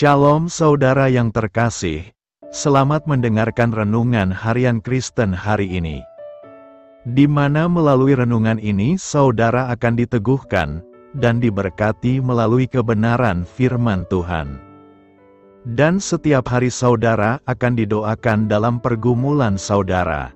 Shalom saudara yang terkasih, selamat mendengarkan Renungan Harian Kristen hari ini. Di mana melalui renungan ini saudara akan diteguhkan dan diberkati melalui kebenaran firman Tuhan. Dan setiap hari saudara akan didoakan dalam pergumulan saudara.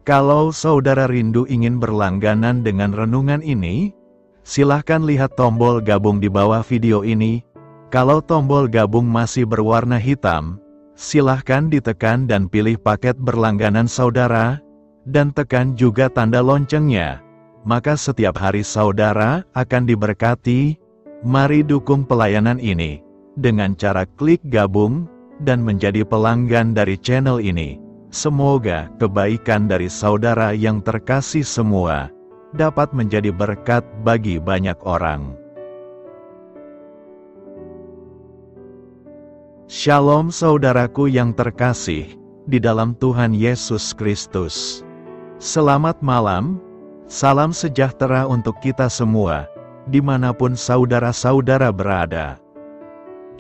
Kalau saudara rindu ingin berlangganan dengan renungan ini, silahkan lihat tombol gabung di bawah video ini. Kalau tombol gabung masih berwarna hitam, silahkan ditekan dan pilih paket berlangganan saudara, dan tekan juga tanda loncengnya. Maka setiap hari saudara akan diberkati. Mari dukung pelayanan ini dengan cara klik gabung dan menjadi pelanggan dari channel ini. Semoga kebaikan dari saudara yang terkasih semua dapat menjadi berkat bagi banyak orang. Shalom saudaraku yang terkasih di dalam Tuhan Yesus Kristus. Selamat malam, salam sejahtera untuk kita semua, dimanapun saudara-saudara berada.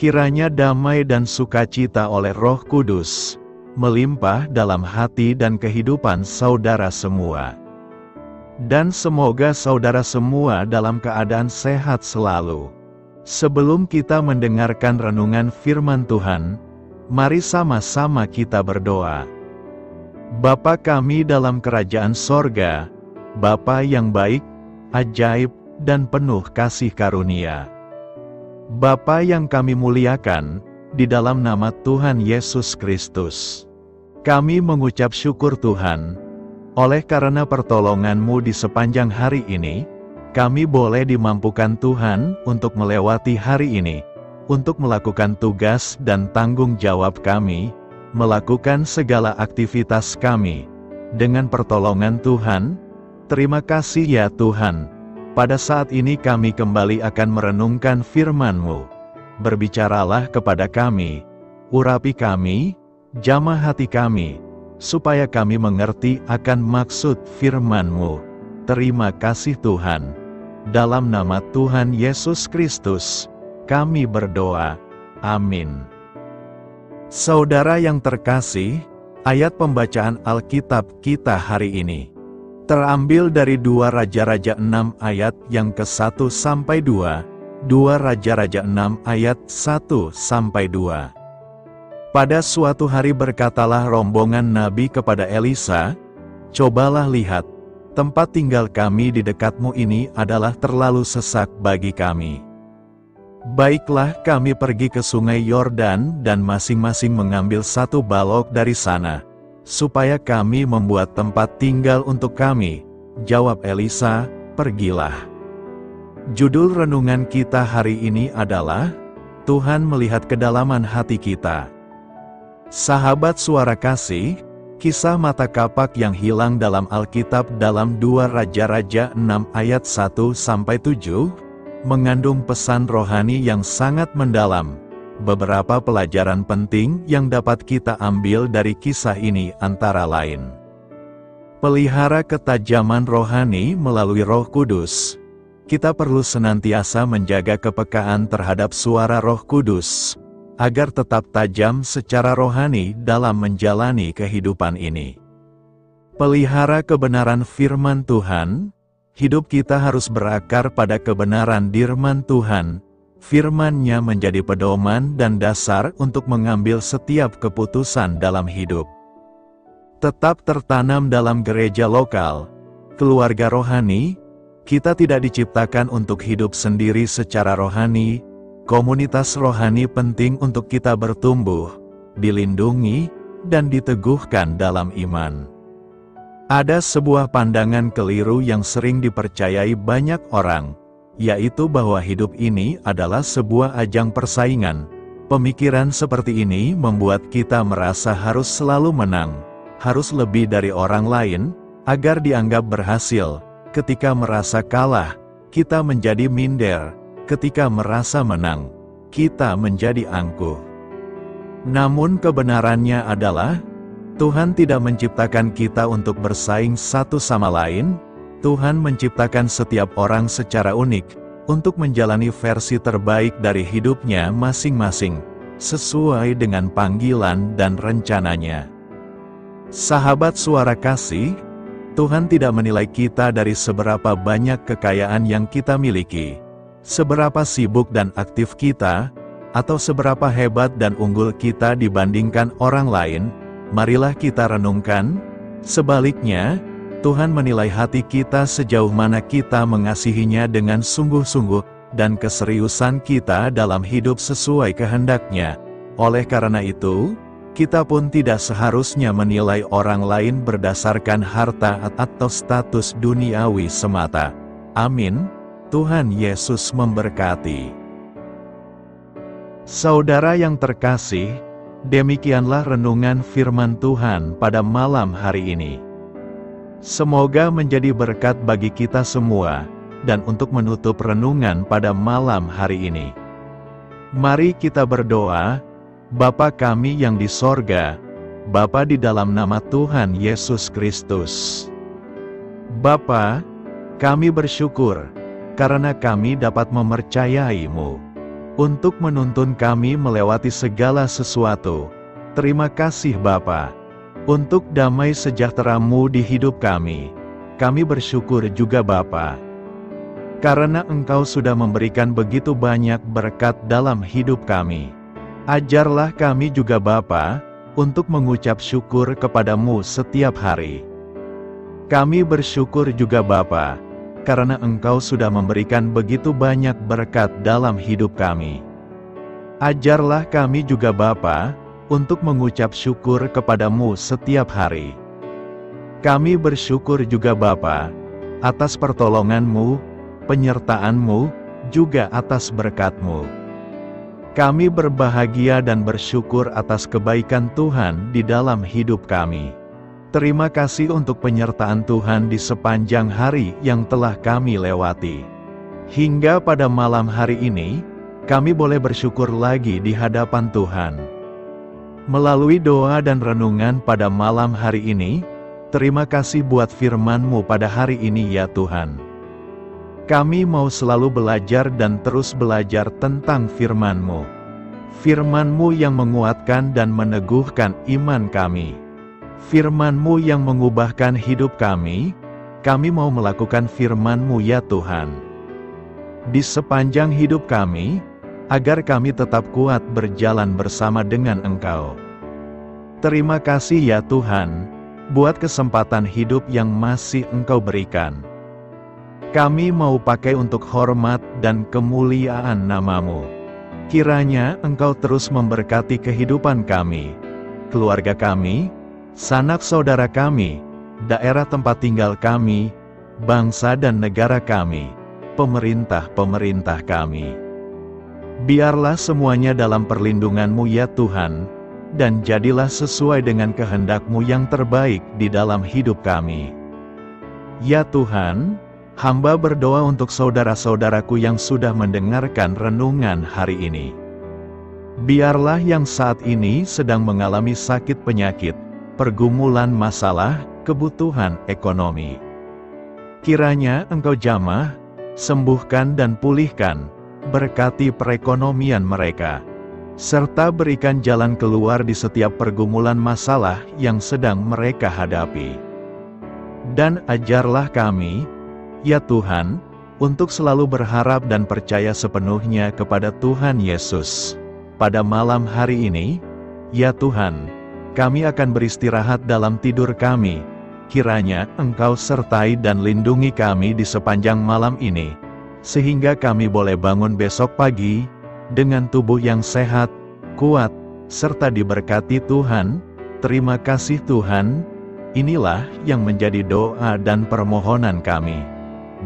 Kiranya damai dan sukacita oleh Roh Kudus melimpah dalam hati dan kehidupan saudara semua. Dan semoga saudara semua dalam keadaan sehat selalu. Sebelum kita mendengarkan renungan firman Tuhan, mari sama-sama kita berdoa. Bapa kami dalam kerajaan sorga, Bapa yang baik, ajaib, dan penuh kasih karunia. Bapa yang kami muliakan, di dalam nama Tuhan Yesus Kristus. Kami mengucap syukur Tuhan, oleh karena pertolongan-Mu di sepanjang hari ini, kami boleh dimampukan Tuhan untuk melewati hari ini, untuk melakukan tugas dan tanggung jawab kami, melakukan segala aktivitas kami. Dengan pertolongan Tuhan, terima kasih ya Tuhan. Pada saat ini kami kembali akan merenungkan firman-Mu. Berbicaralah kepada kami, urapi kami, jamah hati kami, supaya kami mengerti akan maksud firman-Mu. Terima kasih Tuhan. Dalam nama Tuhan Yesus Kristus, kami berdoa. Amin. Saudara yang terkasih, ayat pembacaan Alkitab kita hari ini terambil dari 2 Raja-Raja 6 ayat yang ke-1 sampai 2, 2 Raja-Raja 6 ayat 1 sampai 2. Pada suatu hari berkatalah rombongan Nabi kepada Elisa, "Cobalah lihat, tempat tinggal kami di dekatmu ini adalah terlalu sesak bagi kami. Baiklah kami pergi ke sungai Yordan dan masing-masing mengambil 1 balok dari sana, supaya kami membuat tempat tinggal untuk kami." Jawab Elisa, "Pergilah." Judul renungan kita hari ini adalah, Tuhan melihat kedalaman hati kita. Sahabat suara kasih, kisah mata kapak yang hilang dalam Alkitab dalam 2 Raja-Raja 6 ayat 1-7, mengandung pesan rohani yang sangat mendalam. Beberapa pelajaran penting yang dapat kita ambil dari kisah ini antara lain: pelihara ketajaman rohani melalui Roh Kudus. Kita perlu senantiasa menjaga kepekaan terhadap suara Roh Kudus, agar tetap tajam secara rohani dalam menjalani kehidupan ini. Pelihara kebenaran firman Tuhan. Hidup kita harus berakar pada kebenaran firman Tuhan. Firman-Nya menjadi pedoman dan dasar untuk mengambil setiap keputusan dalam hidup. Tetap tertanam dalam gereja lokal, keluarga rohani. Kita tidak diciptakan untuk hidup sendiri secara rohani. Komunitas rohani penting untuk kita bertumbuh, dilindungi, dan diteguhkan dalam iman. Ada sebuah pandangan keliru yang sering dipercayai banyak orang, yaitu bahwa hidup ini adalah sebuah ajang persaingan. Pemikiran seperti ini membuat kita merasa harus selalu menang, harus lebih dari orang lain, agar dianggap berhasil. Ketika merasa kalah, kita menjadi minder. Ketika merasa menang, kita menjadi angkuh. Namun kebenarannya adalah, Tuhan tidak menciptakan kita untuk bersaing satu sama lain. Tuhan menciptakan setiap orang secara unik, untuk menjalani versi terbaik dari hidupnya masing-masing. sesuai dengan panggilan dan rencananya. Sahabat Suara Kasih, Tuhan tidak menilai kita dari seberapa banyak kekayaan yang kita miliki, seberapa sibuk dan aktif kita, atau seberapa hebat dan unggul kita dibandingkan orang lain. Marilah kita renungkan, sebaliknya, Tuhan menilai hati kita sejauh mana kita mengasihinya dengan sungguh-sungguh, dan keseriusan kita dalam hidup sesuai kehendak-Nya. Oleh karena itu, kita pun tidak seharusnya menilai orang lain berdasarkan harta atau status duniawi semata. Amin. Tuhan Yesus memberkati. Saudara yang terkasih, demikianlah renungan firman Tuhan pada malam hari ini. Semoga menjadi berkat bagi kita semua, dan untuk menutup renungan pada malam hari ini, mari kita berdoa. Bapa kami yang di sorga, Bapa di dalam nama Tuhan Yesus Kristus. Bapa, kami bersyukur, karena kami dapat mempercayai-Mu untuk menuntun kami melewati segala sesuatu. Terima kasih Bapa, untuk damai sejahtera-Mu di hidup kami. Kami bersyukur juga Bapa, karena Engkau sudah memberikan begitu banyak berkat dalam hidup kami. Ajarlah kami juga Bapa, untuk mengucap syukur kepada-Mu setiap hari. Kami bersyukur juga Bapa, karena Engkau sudah memberikan begitu banyak berkat dalam hidup kami. Ajarlah kami juga Bapa, untuk mengucap syukur kepada-Mu setiap hari. Kami bersyukur juga Bapa, atas pertolongan-Mu, penyertaan-Mu, juga atas berkat-Mu. Kami berbahagia dan bersyukur atas kebaikan Tuhan di dalam hidup kami. Terima kasih untuk penyertaan Tuhan di sepanjang hari yang telah kami lewati. Hingga pada malam hari ini, kami boleh bersyukur lagi di hadapan Tuhan. Melalui doa dan renungan pada malam hari ini, terima kasih buat firman-Mu pada hari ini ya Tuhan. Kami mau selalu belajar dan terus belajar tentang firman-Mu. Firman-Mu yang menguatkan dan meneguhkan iman kami. Firman-Mu yang mengubahkan hidup kami mau melakukan firman-Mu ya Tuhan. Di sepanjang hidup kami, agar kami tetap kuat berjalan bersama dengan Engkau. Terima kasih ya Tuhan, buat kesempatan hidup yang masih Engkau berikan. Kami mau pakai untuk hormat dan kemuliaan nama-Mu. Kiranya Engkau terus memberkati kehidupan kami, keluarga kami, sanak saudara kami, daerah tempat tinggal kami, bangsa dan negara kami, pemerintah-pemerintah kami. Biarlah semuanya dalam perlindungan-Mu ya Tuhan, dan jadilah sesuai dengan kehendak-Mu yang terbaik di dalam hidup kami. Ya Tuhan, hamba berdoa untuk saudara-saudaraku yang sudah mendengarkan renungan hari ini. Biarlah yang saat ini sedang mengalami sakit penyakit, pergumulan masalah, kebutuhan ekonomi. Kiranya Engkau jamah, sembuhkan dan pulihkan, berkati perekonomian mereka, serta berikan jalan keluar di setiap pergumulan masalah yang sedang mereka hadapi. Dan ajarlah kami, ya Tuhan, untuk selalu berharap dan percaya sepenuhnya kepada Tuhan Yesus. Pada malam hari ini, ya Tuhan, kami akan beristirahat dalam tidur kami. Kiranya Engkau sertai dan lindungi kami di sepanjang malam ini, sehingga kami boleh bangun besok pagi, dengan tubuh yang sehat, kuat, serta diberkati Tuhan. Terima kasih Tuhan. Inilah yang menjadi doa dan permohonan kami.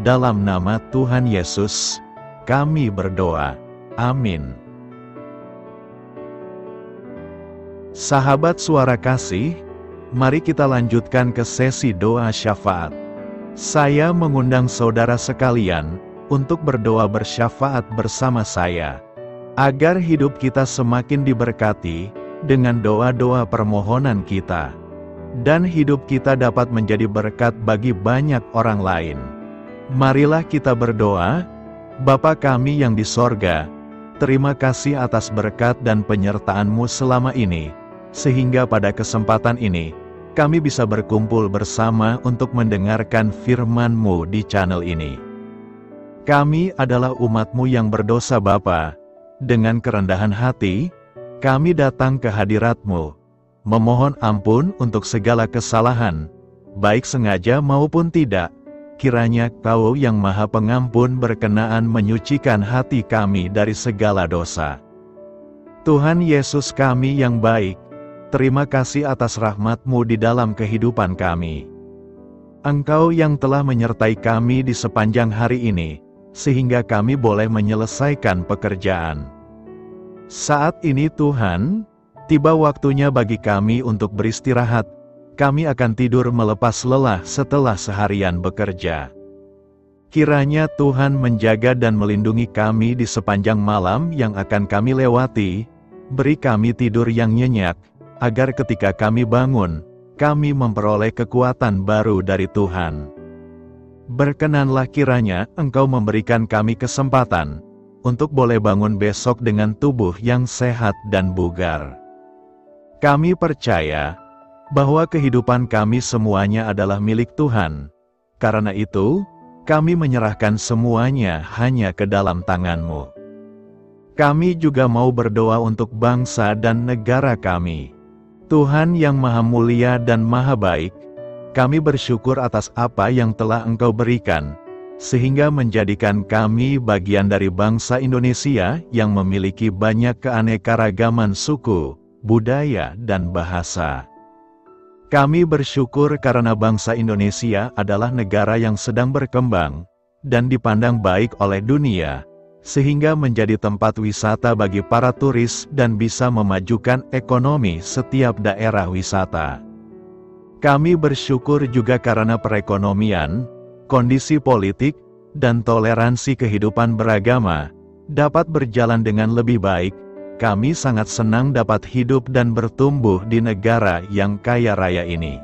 Dalam nama Tuhan Yesus, kami berdoa. Amin. Sahabat Suara Kasih, mari kita lanjutkan ke sesi doa syafaat. Saya mengundang saudara sekalian untuk berdoa bersyafaat bersama saya, agar hidup kita semakin diberkati dengan doa-doa permohonan kita, dan hidup kita dapat menjadi berkat bagi banyak orang lain. Marilah kita berdoa. Bapa kami yang di sorga, terima kasih atas berkat dan penyertaan-Mu selama ini, sehingga pada kesempatan ini, kami bisa berkumpul bersama untuk mendengarkan firman-Mu di channel ini. Kami adalah umat-Mu yang berdosa Bapa. Dengan kerendahan hati, kami datang ke hadirat-Mu, memohon ampun untuk segala kesalahan, baik sengaja maupun tidak. Kiranya Kau yang Maha Pengampun berkenaan menyucikan hati kami dari segala dosa. Tuhan Yesus kami yang baik, terima kasih atas rahmat-Mu di dalam kehidupan kami. Engkau yang telah menyertai kami di sepanjang hari ini, sehingga kami boleh menyelesaikan pekerjaan. Saat ini Tuhan, tiba waktunya bagi kami untuk beristirahat. Kami akan tidur melepas lelah setelah seharian bekerja. Kiranya Tuhan menjaga dan melindungi kami di sepanjang malam yang akan kami lewati. Beri kami tidur yang nyenyak, agar ketika kami bangun, kami memperoleh kekuatan baru dari Tuhan. Berkenanlah kiranya Engkau memberikan kami kesempatan untuk boleh bangun besok dengan tubuh yang sehat dan bugar. Kami percaya bahwa kehidupan kami semuanya adalah milik Tuhan. Karena itu, kami menyerahkan semuanya hanya ke dalam tangan-Mu. Kami juga mau berdoa untuk bangsa dan negara kami. Tuhan yang Maha Mulia dan Maha Baik, kami bersyukur atas apa yang telah Engkau berikan, sehingga menjadikan kami bagian dari bangsa Indonesia yang memiliki banyak keanekaragaman suku, budaya, dan bahasa. Kami bersyukur karena bangsa Indonesia adalah negara yang sedang berkembang, dan dipandang baik oleh dunia, sehingga menjadi tempat wisata bagi para turis dan bisa memajukan ekonomi setiap daerah wisata. Kami bersyukur juga karena perekonomian, kondisi politik, dan toleransi kehidupan beragama dapat berjalan dengan lebih baik. Kami sangat senang dapat hidup dan bertumbuh di negara yang kaya raya ini.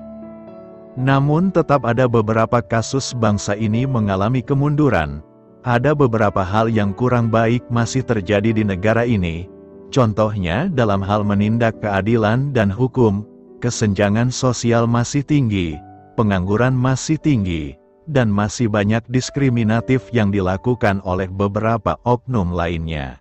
Namun tetap ada beberapa kasus bangsa ini mengalami kemunduran. Ada beberapa hal yang kurang baik masih terjadi di negara ini. Contohnya dalam hal menindak keadilan dan hukum, kesenjangan sosial masih tinggi, pengangguran masih tinggi, dan masih banyak diskriminatif yang dilakukan oleh beberapa oknum lainnya.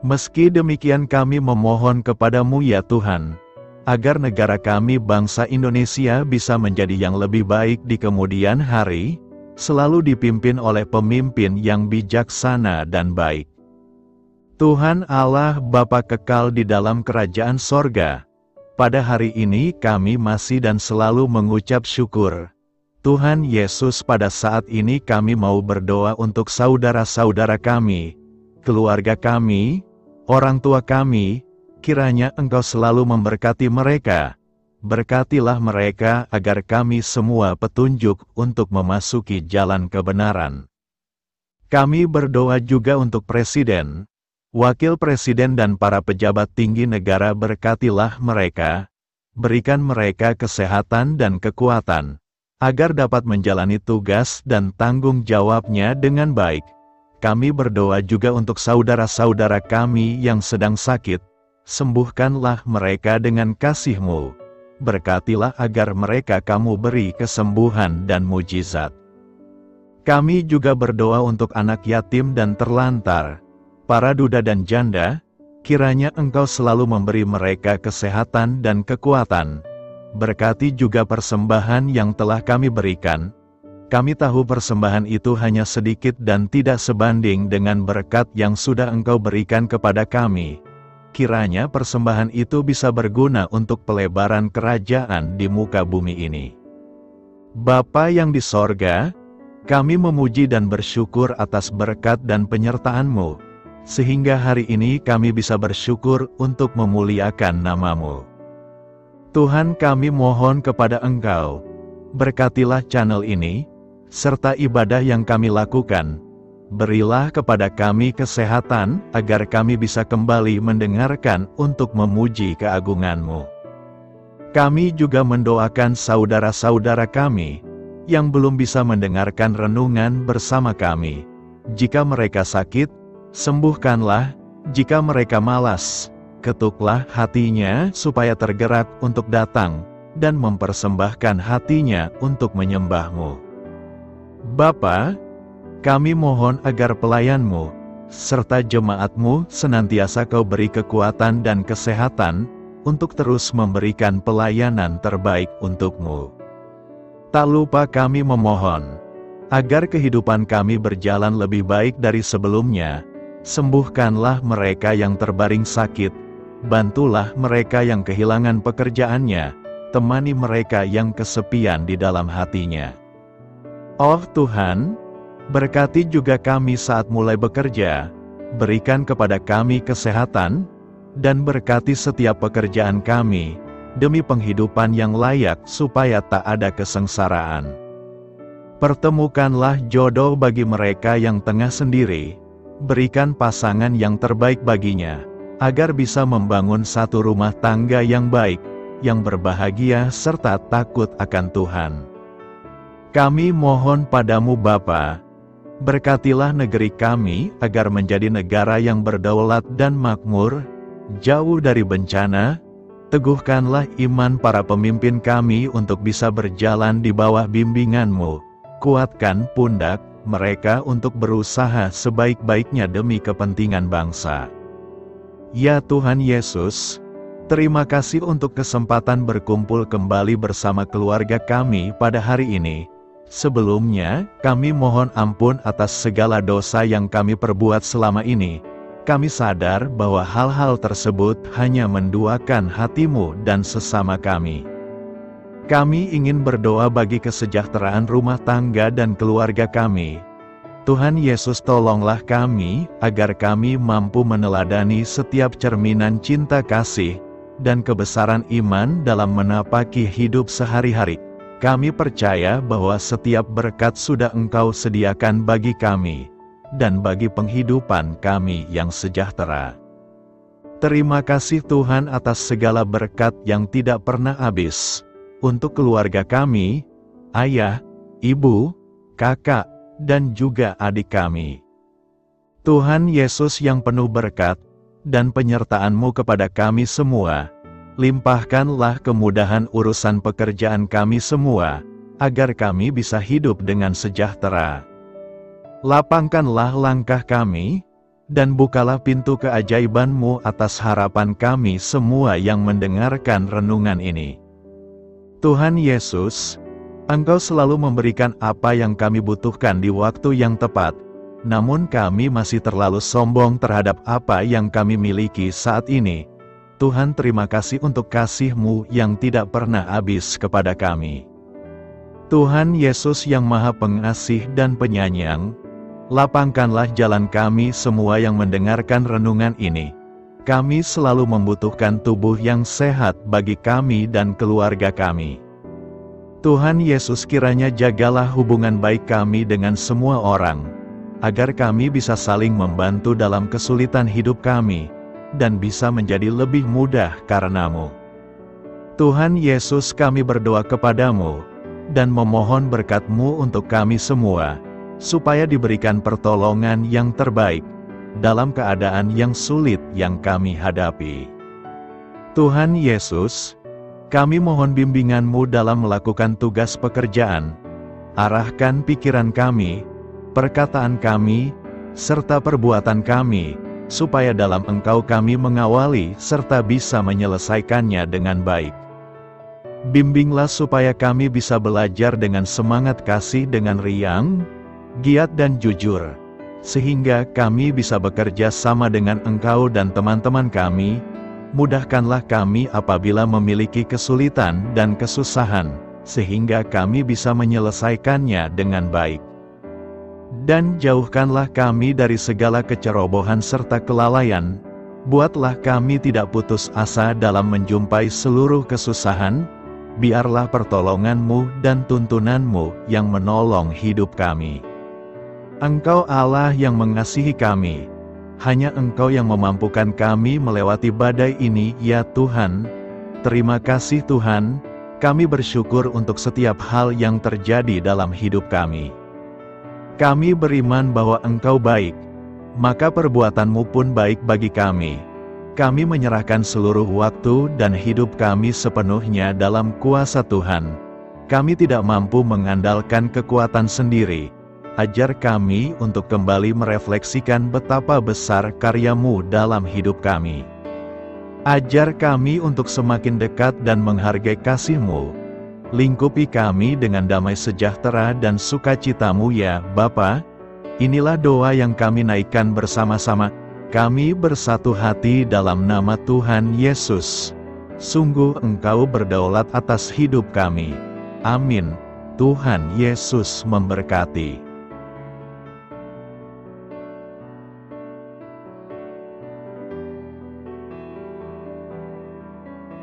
Meski demikian kami memohon kepada-Mu ya Tuhan, agar negara kami bangsa Indonesia bisa menjadi yang lebih baik di kemudian hari, selalu dipimpin oleh pemimpin yang bijaksana dan baik. Tuhan Allah Bapa kekal di dalam kerajaan sorga, pada hari ini kami masih dan selalu mengucap syukur. Tuhan Yesus, pada saat ini kami mau berdoa untuk saudara-saudara kami, keluarga kami, orang tua kami. Kiranya Engkau selalu memberkati mereka. Berkatilah mereka agar kami semua petunjuk untuk memasuki jalan kebenaran. Kami berdoa juga untuk Presiden, Wakil Presiden dan para pejabat tinggi negara. Berkatilah mereka, berikan mereka kesehatan dan kekuatan, agar dapat menjalani tugas dan tanggung jawabnya dengan baik. Kami berdoa juga untuk saudara-saudara kami yang sedang sakit. Sembuhkanlah mereka dengan kasih-Mu. Berkatilah agar mereka Kamu beri kesembuhan dan mujizat. Kami juga berdoa untuk anak yatim dan terlantar, para duda dan janda. Kiranya Engkau selalu memberi mereka kesehatan dan kekuatan. Berkati juga persembahan yang telah kami berikan. Kami tahu persembahan itu hanya sedikit dan tidak sebanding dengan berkat yang sudah Engkau berikan kepada kami. Kiranya persembahan itu bisa berguna untuk pelebaran kerajaan di muka bumi ini. Bapa yang di sorga, kami memuji dan bersyukur atas berkat dan penyertaan-Mu, sehingga hari ini kami bisa bersyukur untuk memuliakan nama-Mu. Tuhan, kami mohon kepada Engkau, berkatilah channel ini, serta ibadah yang kami lakukan. Berilah kepada kami kesehatan, agar kami bisa kembali mendengarkan untuk memuji keagungan-Mu. Kami juga mendoakan saudara-saudara kami, yang belum bisa mendengarkan renungan bersama kami. Jika mereka sakit, sembuhkanlah. Jika mereka malas, ketuklah hatinya supaya tergerak untuk datang, dan mempersembahkan hatinya untuk menyembah-Mu. Bapa, kami mohon agar pelayan-Mu, serta jemaat-Mu senantiasa Kau beri kekuatan dan kesehatan, untuk terus memberikan pelayanan terbaik untuk-Mu. Tak lupa kami memohon, agar kehidupan kami berjalan lebih baik dari sebelumnya. Sembuhkanlah mereka yang terbaring sakit, bantulah mereka yang kehilangan pekerjaannya, temani mereka yang kesepian di dalam hatinya. Oh Tuhan, berkati juga kami saat mulai bekerja, berikan kepada kami kesehatan, dan berkati setiap pekerjaan kami, demi penghidupan yang layak supaya tak ada kesengsaraan. Pertemukanlah jodoh bagi mereka yang tengah sendiri, berikan pasangan yang terbaik baginya, agar bisa membangun satu rumah tangga yang baik, yang berbahagia serta takut akan Tuhan. Kami mohon padamu Bapa, berkatilah negeri kami agar menjadi negara yang berdaulat dan makmur, jauh dari bencana. Teguhkanlah iman para pemimpin kami untuk bisa berjalan di bawah bimbingan-Mu, kuatkan pundak mereka untuk berusaha sebaik-baiknya demi kepentingan bangsa. Ya Tuhan Yesus, terima kasih untuk kesempatan berkumpul kembali bersama keluarga kami pada hari ini. Sebelumnya, kami mohon ampun atas segala dosa yang kami perbuat selama ini. Kami sadar bahwa hal-hal tersebut hanya menduakan hati-Mu dan sesama kami. Kami ingin berdoa bagi kesejahteraan rumah tangga dan keluarga kami. Tuhan Yesus, tolonglah kami, agar kami mampu meneladani setiap cerminan cinta kasih, dan kebesaran iman dalam menapaki hidup sehari-hari. Kami percaya bahwa setiap berkat sudah Engkau sediakan bagi kami, dan bagi penghidupan kami yang sejahtera. Terima kasih Tuhan atas segala berkat yang tidak pernah habis, untuk keluarga kami, ayah, ibu, kakak, dan juga adik kami. Tuhan Yesus yang penuh berkat, dan penyertaan-Mu kepada kami semua, limpahkanlah kemudahan urusan pekerjaan kami semua, agar kami bisa hidup dengan sejahtera. Lapangkanlah langkah kami, dan bukalah pintu keajaiban-Mu atas harapan kami semua yang mendengarkan renungan ini. Tuhan Yesus, Engkau selalu memberikan apa yang kami butuhkan di waktu yang tepat, namun kami masih terlalu sombong terhadap apa yang kami miliki saat ini. Tuhan, terima kasih untuk kasih-Mu yang tidak pernah habis kepada kami. Tuhan Yesus yang Maha Pengasih dan Penyayang, lapangkanlah jalan kami semua yang mendengarkan renungan ini. Kami selalu membutuhkan tubuh yang sehat bagi kami dan keluarga kami. Tuhan Yesus, kiranya jagalah hubungan baik kami dengan semua orang, agar kami bisa saling membantu dalam kesulitan hidup kami, dan bisa menjadi lebih mudah karena-Mu. Tuhan Yesus, kami berdoa kepadamu, dan memohon berkat-Mu untuk kami semua, supaya diberikan pertolongan yang terbaik, dalam keadaan yang sulit yang kami hadapi. Tuhan Yesus, kami mohon bimbingan-Mu dalam melakukan tugas pekerjaan. Arahkan pikiran kami, perkataan kami, serta perbuatan kami, supaya dalam Engkau kami mengawali serta bisa menyelesaikannya dengan baik. Bimbinglah supaya kami bisa belajar dengan semangat kasih dengan riang, giat dan jujur, sehingga kami bisa bekerja sama dengan Engkau dan teman-teman kami. Mudahkanlah kami apabila memiliki kesulitan dan kesusahan, sehingga kami bisa menyelesaikannya dengan baik. Dan jauhkanlah kami dari segala kecerobohan serta kelalaian. Buatlah kami tidak putus asa dalam menjumpai seluruh kesusahan. Biarlah pertolongan-Mu dan tuntunan-Mu yang menolong hidup kami. Engkau Allah yang mengasihi kami. Hanya Engkau yang memampukan kami melewati badai ini, ya Tuhan. Terima kasih Tuhan, kami bersyukur untuk setiap hal yang terjadi dalam hidup kami. Kami beriman bahwa Engkau baik, maka perbuatanmu pun baik bagi kami. Kami menyerahkan seluruh waktu dan hidup kami sepenuhnya dalam kuasa Tuhan. Kami tidak mampu mengandalkan kekuatan sendiri. Ajar kami untuk kembali merefleksikan betapa besar karya-Mu dalam hidup kami. Ajar kami untuk semakin dekat dan menghargai kasih-Mu. Lingkupi kami dengan damai sejahtera dan sukacita-Mu ya Bapa. Inilah doa yang kami naikkan bersama-sama. Kami bersatu hati dalam nama Tuhan Yesus. Sungguh Engkau berdaulat atas hidup kami. Amin. Tuhan Yesus memberkati.